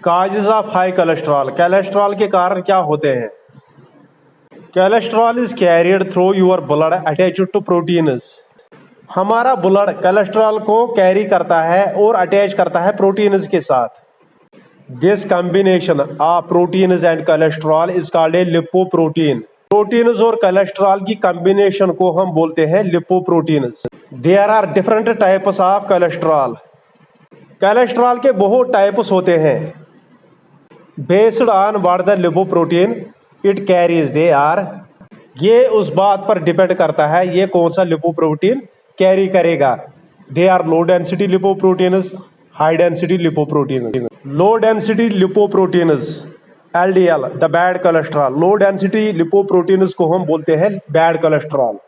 Causes of high cholesterol, cholesterol के कारण क्या होते हैं? Cholesterol is carried through your blood attached to proteins. हमारा ब्लड कोलेस्ट्रॉल को कैरी करता है और अटैच करता है प्रोटीन्स के साथ। This combination of proteins and cholesterol is called a lipoprotein. Proteins और कोलेस्ट्रॉल की कॉम्बिनेशन को हम बोलते हैं lipoproteins. There are different types of cholesterol. Cholesterol के बहुत टाइप्स होते हैं। Based on what the lipoprotein it carries, they are, ये उस बात पर डिपेंड करता है ये कौन सा लिपोप्रोटीन कैरी करेगा। They are low density lipoproteins, high density lipoprotein. Low density lipoproteins LDL, the bad cholesterol. Low density lipoproteins को हम बोलते हैं bad cholesterol.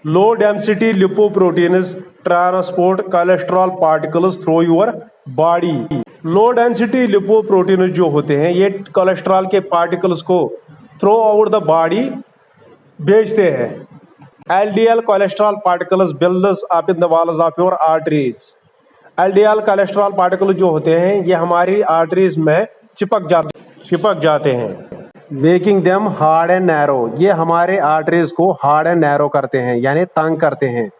Low density lipoproteins transport cholesterol particles through your body. Low density lipoproteins जो होते हैं ये cholesterol के particles को थ्रू आउट द बॉडी भेजते हैं। LDL cholesterol particles builds up in the walls of your arteries. LDL cholesterol particle जो होते हैं ये हमारी आर्टरीज में चिपक जाते हैं। Making them hard and narrow, ये हमारे आर्टरीज को हार्ड एंड नैरो करते हैं यानी तंग करते हैं।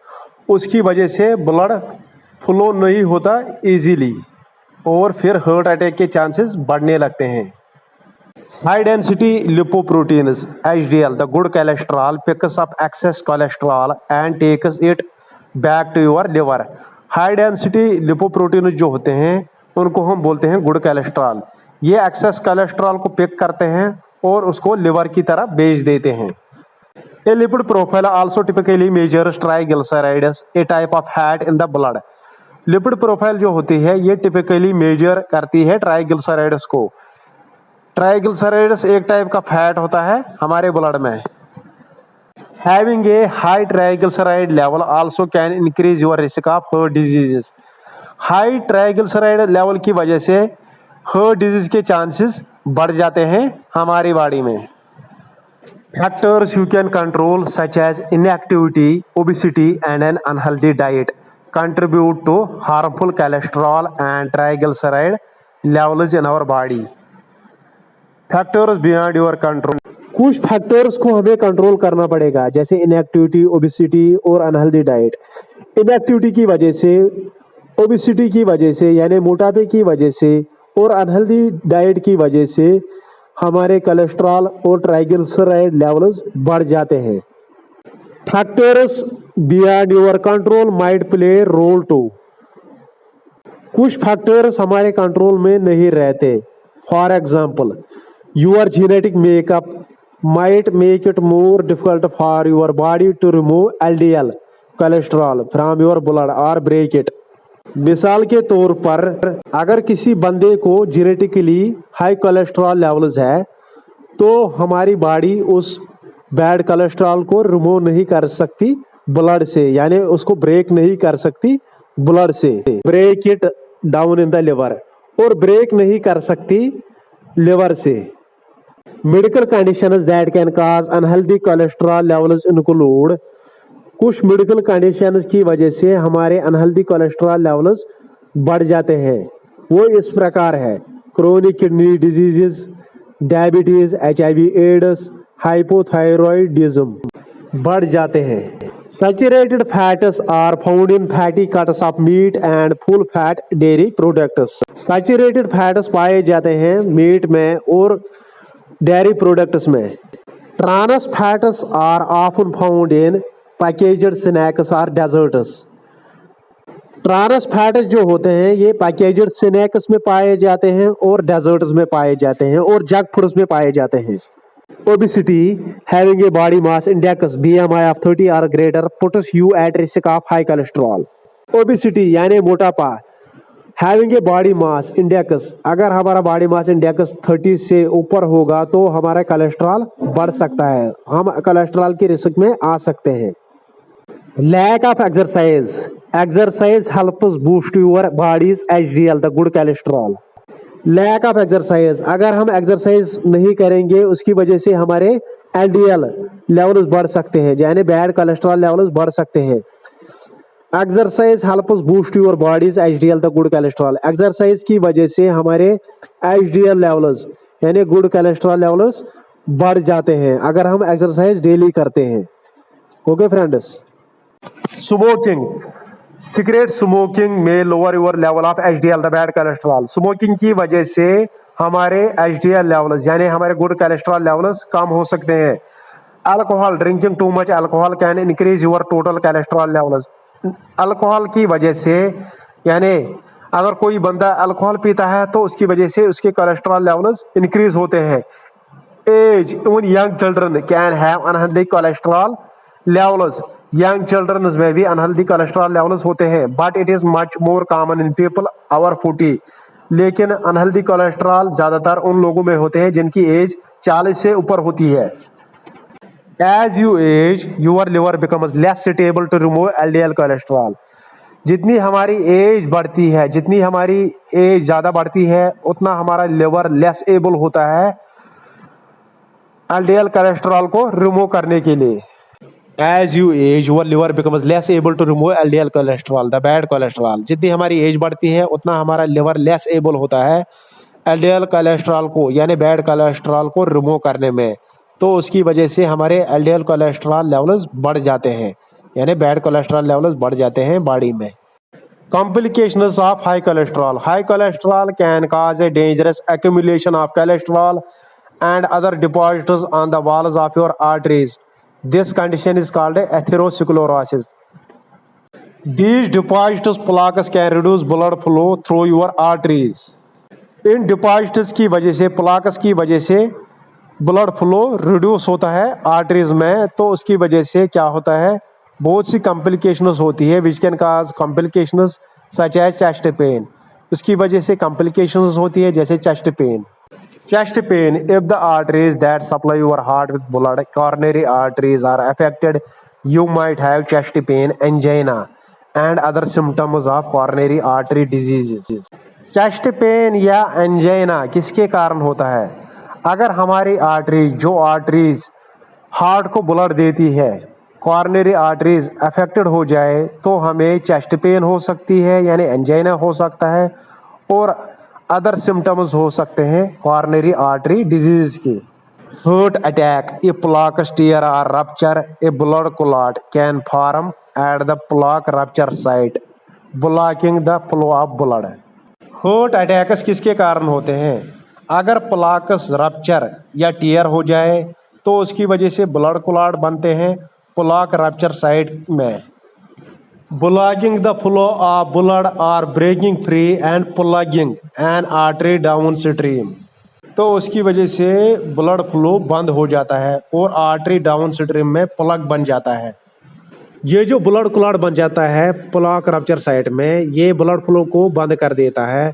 उसकी वजह से ब्लड फ्लो नहीं होता इजीली और फिर हार्ट अटैक के चांसेस बढ़ने लगते हैं। High density lipoproteins HDL, the good cholesterol picks up excess cholesterol and takes it back to your liver. High density lipoproteins जो होते हैं उनको हम बोलते हैं गुड कोलेस्ट्रॉल। ये एक्सेस कोलेस्ट्रॉल को पिक करते हैं और उसको लिवर की तरफ भेज देते हैं। A lipid profile also typically measures triglycerides, a type of fat in the blood. Lipid profile जो होती है ये टिपिकली मेजर करती है ट्राइग्लिसराइड्स को। ट्राइग्लिसराइड्स एक टाइप का फैट होता है हमारे ब्लड में। Having a high triglyceride level also can increase your risk of heart diseases. High triglyceride level की वजह से हार्ट डिजीज के चांसेस बढ़ जाते हैं हमारी बॉडी में। Factors you can control such as inactivity, obesity and an unhealthy diet contribute to harmful cholesterol and triglyceride levels in our body. Factors beyond your control, कुछ फैक्टर्स को हमें control करना पड़ेगा जैसे इनएक्टिविटी, ओबेसिटी और unhealthy diet. Inactivity की वजह से, ओबेसिटी की वजह से यानी मोटापे की वजह से और अनहेल्दी डाइट की वजह से हमारे कोलेस्ट्रॉल और ट्राइग्लिसराइड लेवल्स बढ़ जाते हैं। Factors beyond your control might play role too, कुछ फैक्टर्स हमारे कंट्रोल में नहीं रहते। For example, your genetic makeup might make it more difficult for your body to remove LDL cholesterol from your blood और break it. मिसाल के तौर पर अगर किसी बंदे को जेनेटिकली हाई कोलेस्ट्रॉल लेवल्स है तो हमारी बॉडी उस बैड कोलेस्ट्रॉल को रिमूव नहीं कर सकती ब्लड से, यानी उसको ब्रेक नहीं कर सकती ब्लड से। Break it down in the liver, और ब्रेक नहीं कर सकती लिवर से। Medical conditions that can cause unhealthy cholesterol levels include, कुछ मेडिकल कंडीशंस की वजह से हमारे अनहेल्दी कोलेस्ट्रॉल लेवल्स बढ़ जाते हैं। वो इस प्रकार है: chronic kidney diseases, diabetes, HIV AIDS, hypothyroidism बढ़ जाते हैं। Saturated fats are found in fatty cuts of meat and full fat dairy products. Saturated fats पाए जाते हैं मीट में और डेयरी प्रोडक्ट्स में। Trans fats are often found in packaged snacks और डेजर्ट्स। ट्रांस फैट्स जो होते हैं ये पैकेज्ड स्नैक्स में पाए जाते हैं और डेजर्ट्स में पाए जाते हैं और जंक फूड्स में पाए जाते हैं। Obesity, having a body mass index BMI of 30 or greater puts you at risk of high cholesterol। Obesity यानी मोटापा, having a body mass index, अगर हमारा बॉडी मास इंडेक्स 30 से ऊपर होगा तो हमारा कोलेस्ट्रॉल बढ़ सकता है, हम कोलेस्ट्रॉल के रिस्क में आ सकते हैं। Lack of exercise, exercise helps boost your body's HDL, the good cholesterol. Lack of exercise, अगर हम एक्सरसाइज नहीं करेंगे उसकी वजह से हमारे LDL लेवल्स बढ़ सकते हैं, यानी बैड कोलेस्ट्रॉल लेवल्स बढ़ सकते हैं। Exercise helps boost your body's HDL the good cholesterol. Exercise की वजह से हमारे एचडीएल लेवल्स यानी गुड कोलेस्ट्रॉल लेवल्स बढ़ जाते हैं अगर हम एक्सरसाइज डेली करते हैं। Okay friends. Smoking, cigarette smoking may lower your level of HDL the bad cholesterol. Smoking की वजह से हमारे एचडीएल लेवल्स यानी हमारे गुड कोलेस्ट्रॉल लेवल्स कम हो सकते हैं। Alcohol, drinking too much alcohol can increase your total cholesterol levels. Alcohol की वजह से यानी अगर कोई बंदा अल्कोहल पीता है तो उसकी वजह से उसके कोलेस्ट्रॉल लेवल्स इंक्रीज होते हैं। Age, even young children can have unhealthy cholesterol levels. Young children में भी अनहेल्दी कोलेस्ट्रॉल लेवल्स होते हैं, but it is much more common in people over 40। लेकिन अनहेल्दी कोलेस्ट्रॉल ज्यादातर उन लोगों में होते हैं जिनकी एज 40 से ऊपर होती है। As you age, your liver becomes less suitable to remove LDL cholesterol. जितनी हमारी एज बढ़ती है, जितनी हमारी एज ज्यादा बढ़ती है, उतना हमारा लिवर लेस एबल होता है एलडीएल कोलेस्ट्रॉल को रिमूव करने के लिए। As you age, your liver becomes less able to remove LDL cholesterol, the bad cholesterol. जितनी हमारी एज बढ़ती है, उतना हमारा लिवर लेस एबल होता है एलडीएल कोलेस्ट्रॉल को यानी बैड कोलेस्ट्रॉल को रिमूव करने में। तो उसकी वजह से हमारे एलडीएल कोलेस्ट्रॉल लेवल्स बढ़ जाते हैं यानी बैड कोलेस्ट्रॉल लेवल्स बढ़ जाते हैं बॉडी में। Complications of high cholesterol. High cholesterol can cause a dangerous accumulation of cholesterol and other deposits on the walls of your arteries. This condition is called atherosclerosis. These deposits plaques can reduce blood flow through your arteries. In deposits की वजह से, plaques की वजह से blood flow reduce होता है arteries में। तो उसकी वजह से क्या होता है, बहुत सी कॉम्प्लिकेशंस होती है which can cause complications such as chest pain. उसकी वजह से कॉम्प्लिकेशंस होती है जैसे chest pain. Chest pain, if the arteries that supply your heart with blood, coronary arteries are affected, you might have chest pain, angina and other symptoms of coronary artery diseases. Chest pain या angina किसके कारण होता है? अगर हमारी arteries, जो arteries heart को blood देती है, कॉर्नरी आर्टरीज अफेक्टेड हो जाए तो हमें चेस्ट पेन हो सकती है यानी एंजाइना हो सकता है और अदर सिम्टम्स हो सकते हैं कॉर्नरी आर्टरी डिजीज के। हार्ट अटैक, ए प्लाक्स टीयर और rupture, A blood clot can form at the plaque rupture site, blocking the flow of blood. Heart attacks किसके कारण होते हैं? अगर प्लाक्स रप्चर या टीयर हो जाए तो उसकी वजह से ब्लड क्लॉट बनते हैं प्लाक रप्चर साइट में। Blocking the flow of blood और breaking free and plugging an artery downstream. तो उसकी वजह से ब्लड फ्लो बंद हो जाता है और आर्टरी डाउन स्ट्रीम में प्लग बन जाता है। ये जो ब्लड क्लॉट बन जाता है प्लाक रप्चर साइट में, ये ब्लड फ्लो को बंद कर देता है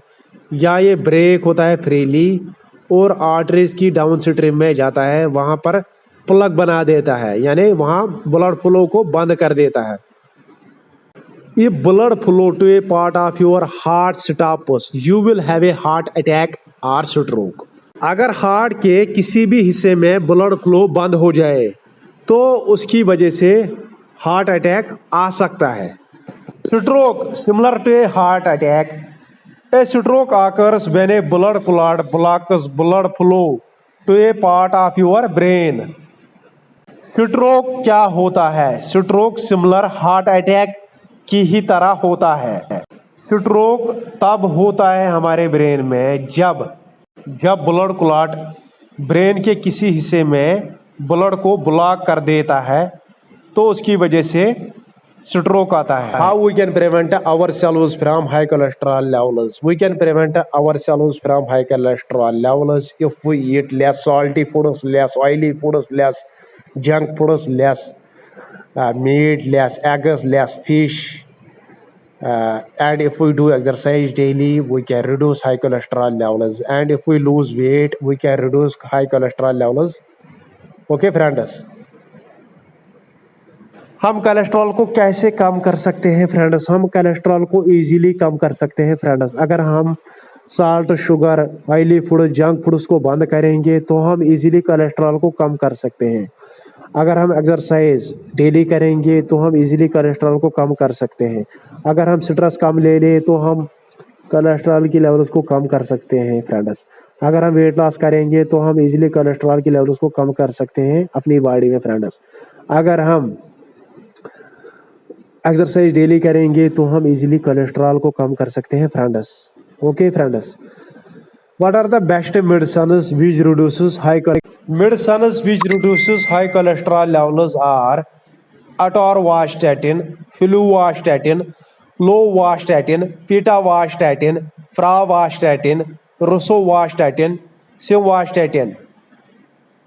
या ये ब्रेक होता है फ्रीली और आर्टरीज की डाउन स्ट्रीम में जाता है, वहाँ पर प्लग बना देता है यानी वहाँ ब्लड फ्लो को बंद कर देता है। If blood flow to a part of your heart stops, you will have a heart attack or stroke. अगर हार्ट के किसी भी हिस्से में ब्लड फ्लो बंद हो जाए तो उसकी वजह से हार्ट अटैक आ सकता है। Stroke, similar to a heart attack, a stroke occurs when a blood clot blocks blood flow to a part of your brain. Stroke क्या होता है? स्ट्रोक सिमिलर हार्ट अटैक की ही तरह होता है। स्ट्रोक तब होता है हमारे ब्रेन में जब ब्लड क्लॉट ब्रेन के किसी हिस्से में ब्लड को ब्लॉक कर देता है तो उसकी वजह से स्ट्रोक आता है। How we can prevent our cells from high cholesterol levels? We can prevent our cells from high cholesterol levels if we eat less salty foods, less oily foods, less junk foods, less meat, less eggs, less fish, and if we do exercise daily we can reduce high cholesterol levels, and if we lose weight we can reduce high cholesterol levels. Okay friends, हम cholesterol को कैसे कम कर सकते हैं friends? हम cholesterol को easily come कर सकते हैं फ्रेंड्स। अगर हम salt, sugar, oily food, junk foods को बंद करेंगे तो हम इजीली कोलेस्ट्रॉल को कम कर सकते हैं। अगर हम एक्सरसाइज डेली करेंगे तो हम इजीली कोलेस्ट्रॉल को कम कर सकते हैं। अगर हम स्ट्रेस कम ले लें तो हम कोलेस्ट्रॉल की लेवल्स को कम कर सकते हैं फ्रेंड्स। अगर हम वेट लॉस करेंगे तो हम इजीली कोलेस्ट्रॉल की लेवल्स को कम कर सकते हैं अपनी बॉडी में फ्रेंड्स। अगर हम एक्सरसाइज डेली करेंगे तो हम इजीली कोलेस्ट्रॉल को कम कर सकते हैं friends. Okay friends, what are the best medicines which reduces medicines which reduces high cholesterol levels are atorvastatin, fluvastatin, lovastatin, pitavastatin, fravastatin, rosuvastatin, simvastatin.